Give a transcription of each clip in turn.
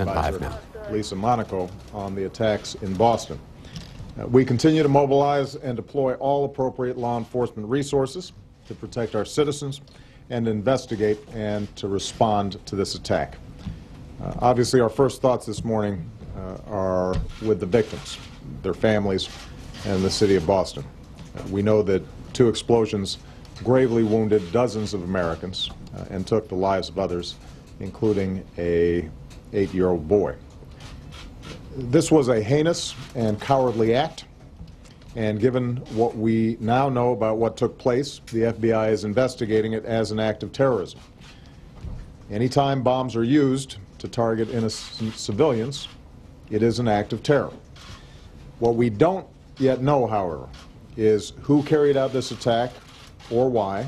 President live now. Lisa Monaco on the attacks in Boston. We continue to mobilize and deploy all appropriate law enforcement resources to protect our citizens and investigate and to respond to this attack. Obviously, our first thoughts this morning are with the victims, their families, and the city of Boston. We know that 2 explosions gravely wounded dozens of Americans and took the lives of others, including a 8-year-old boy. This was a heinous and cowardly act, and given what we now know about what took place, the FBI is investigating it as an act of terrorism. Anytime bombs are used to target innocent civilians, it is an act of terror. What we don't yet know, however, is who carried out this attack or why,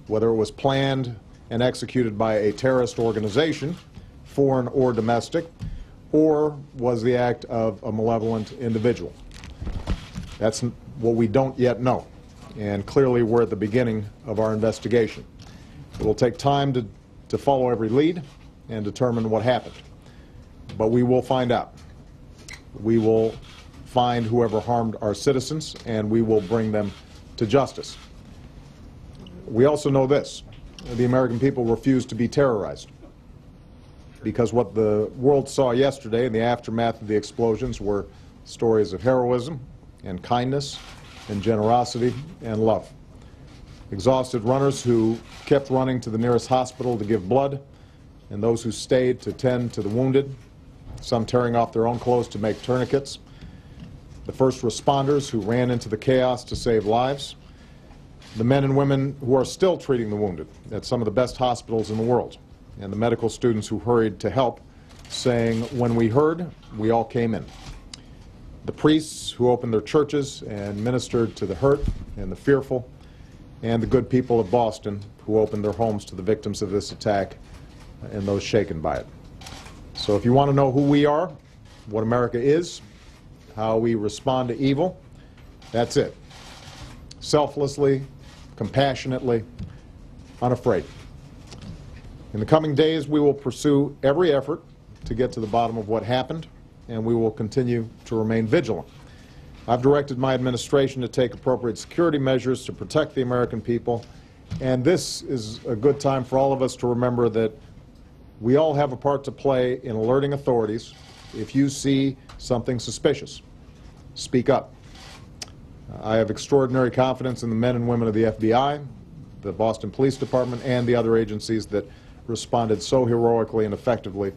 whether it was planned and executed by a terrorist organization, foreign or domestic, or was the act of a malevolent individual. That's what we don't yet know, and clearly we're at the beginning of our investigation. It will take time to follow every lead and determine what happened, but we will find out. We will find whoever harmed our citizens, and we will bring them to justice. We also know this: the American people refuse to be terrorized, because what the world saw yesterday in the aftermath of the explosions were stories of heroism and kindness and generosity and love. Exhausted runners who kept running to the nearest hospital to give blood, and those who stayed to tend to the wounded, some tearing off their own clothes to make tourniquets. The first responders who ran into the chaos to save lives. The men and women who are still treating the wounded at some of the best hospitals in the world. And the medical students who hurried to help, saying, "When we heard, we all came in." The priests who opened their churches and ministered to the hurt and the fearful, and the good people of Boston who opened their homes to the victims of this attack and those shaken by it. So if you want to know who we are, what America is, how we respond to evil, that's it. Selflessly, compassionately, unafraid. In the coming days, we will pursue every effort to get to the bottom of what happened, and we will continue to remain vigilant. I've directed my administration to take appropriate security measures to protect the American people, and this is a good time for all of us to remember that we all have a part to play in alerting authorities. If you see something suspicious, speak up. I have extraordinary confidence in the men and women of the FBI, the Boston Police Department, and the other agencies that responded so heroically and effectively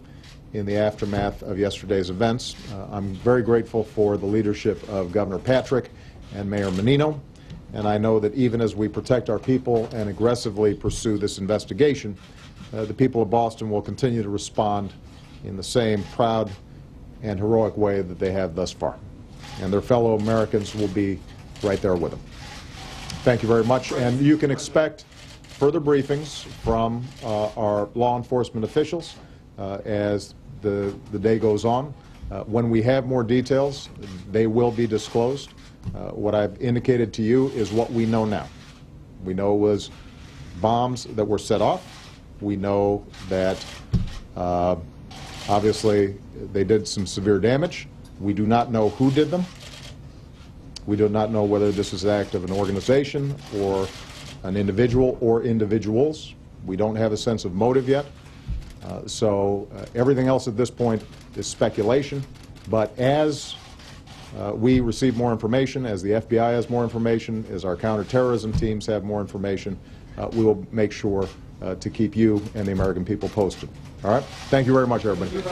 in the aftermath of yesterday's events. I'm very grateful for the leadership of Governor Patrick and Mayor Menino, and I know that even as we protect our people and aggressively pursue this investigation, the people of Boston will continue to respond in the same proud and heroic way that they have thus far. And their fellow Americans will be right there with them. Thank you very much, and you can expect further briefings from our law enforcement officials as the day goes on. When we have more details, they will be disclosed. What I've indicated to you is what we know now. We know it was bombs that were set off. We know that obviously they did some severe damage. We do not know who did them. We do not know whether this is an act of an organization or an individual or individuals. We don't have a sense of motive yet. So everything else at this point is speculation. But as we receive more information, as the FBI has more information, as our counterterrorism teams have more information, we will make sure to keep you and the American people posted. All right? Thank you very much, everybody.